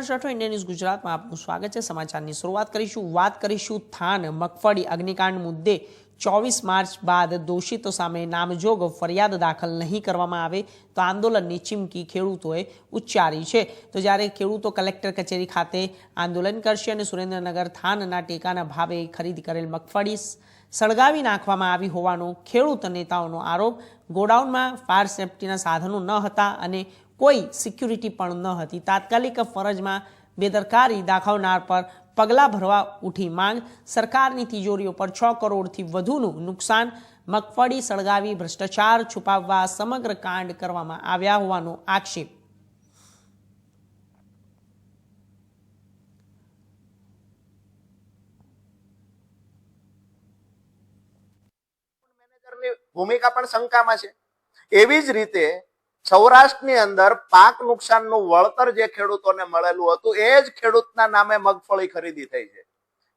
हर्ष Rathore, India news Gujarat में आपનું સ્વાગત છે। સમાચારની શરૂઆત કરીશું થાન મગફળી અગ્નિકાંડ મુદ્દે 24 માર્ચ બાદ દોષિતો સામે નામજોગ ફરિયાદ દાખલ નહીં કરવામાં આવે તો આંદોલનની ચીમકી ખેડૂતોએ ઉચ્ચારી છે। તો જ્યારે ખેડૂતો કલેક્ટર કચેરી ખાતે આંદોલન કરશે અને સુરેન્દ્રનગર થાનના ટેકાના ભાવે ખરીદ કરેલ મગફળી સળગાવી નાખવામાં આવી હોવાનો ખેડૂત નેતાઓનો આરોપ। ગોડાઉનમાં ફાયર સેફ્ટીના સાધનો ન હતા અને કોઈ સિક્યુરિટી પણ ન હતી। તાત્કાલિક ફરજમાં બેદરકારી દાખવનાર પર પગલાં ભરવા ઉઠી માંગ। સરકારની તિજોરીઓ પર 6 કરોડથી વધુનું નુકસાન। મગફળી સળગાવી ભ્રષ્ટાચાર છુપાવવા સમગ્ર કાંડ કરવામાં આવ્યા હોવાનો આક્ષેપ। ભૂમિકા પણ શંકામાં છે। એવી જ રીતે સૌરાષ્ટ્રની અંદર પાક નુકસાનનું વળતર જે ખેડૂતોને મળેલું હતું એ જ ખેડૂતના નામે મગફળી ખરીદી થઈ છે।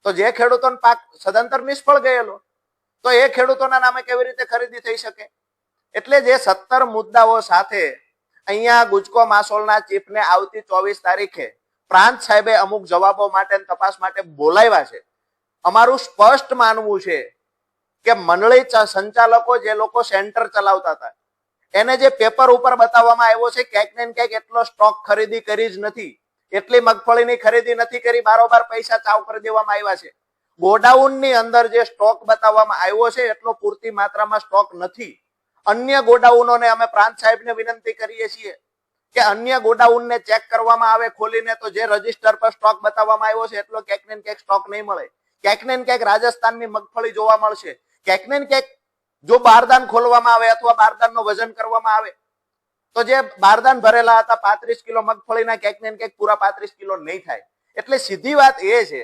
તો જે ખેડૂતોનો પાક સદંતર નિષ્ફળ ગયેલો તો એ ખેડૂતોના નામે કેવી રીતે ખરીદી થઈ શકે? એટલે જે 17 મુદ્દાઓ સાથે અહીંયા ગુજકો માસોલના ચીફને આવતી 24 તારીખે પ્રાંત સાહેબે અમુક જવાબો માટે તપાસ માટે બોલાવ્યા છે। અમારું સ્પષ્ટ માનવું છે કે મંડળી સંચાલકો જે લોકો સેન્ટર ચલાવતા હતા એને જે પેપર ઉપર બતાવવામાં આવ્યો છે ક્યાંક ને ક્યાંક એટલો સ્ટોક ખરીદી કરી જ નથી, એટલી મગફળીની ખરીદી નથી કરી, બારોબાર પૈસા ચાવ કરી દેવામાં આવ્યા છે। ગોડાઉનની અંદર જે સ્ટોક બતાવવામાં આવ્યો છે એટલો પૂરતી માત્રામાં સ્ટોક નથી। અન્ય ગોડાઉનોને અમે પ્રાંત સાહેબને વિનંતી કરીએ છીએ કે અન્ય ગોડાઉનને ચેક કરવામાં આવે ખોલીને, તો જે રજીસ્ટર પર સ્ટોક બતાવવામાં આવ્યો છે એટલો ક્યાંક ને ક્યાંક સ્ટોક નહીં મળે। ક્યાંક ને ક્યાંક રાજસ્થાનની મગફળી જોવા મળશે। ક્યાંક ને ક્યાંક જો બારદાન ખોલવામાં આવે અથવા બારદાનનું વજન કરવામાં આવે તો જે બારદાન ભરેલા હતા 35 કિલો મગફળીના ક્યાંક ને ક્યાંક પૂરા 35 કિલો નહીં થાય। એટલે સીધી વાત એ છે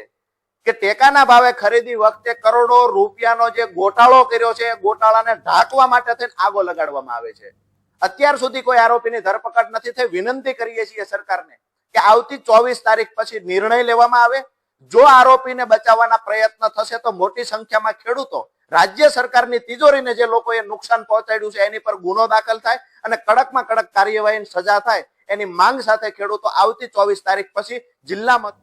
કે ટેકાના ભાવે ખરીદી વખતે કરોડો રૂપિયાનો જે ગોટાળો કર્યો છે એ ગોટાળાને ઢાંકવા માટે થઈને આગો લગાડવામાં આવે છે। અત્યાર સુધી કોઈ આરોપીની ધરપકડ નથી થઈ। વિનંતી કરીએ છીએ સરકારને કે આવતી 24 તારીખ પછી નિર્ણય લેવામાં આવે। જો આરોપીને બચાવવાના પ્રયત્ન થશે તો મોટી સંખ્યામાં ખેડૂતો રાજ્ય સરકારની તિજોરીને જે લોકોએ નુકસાન પહોંચાડ્યું છે એની પર ગુનો દાખલ થાય અને કડકમાં કડક કાર્યવાહીની સજા થાય એની માંગ સાથે ખેડૂતો આવતી 24 તારીખ પછી જિલ્લામાં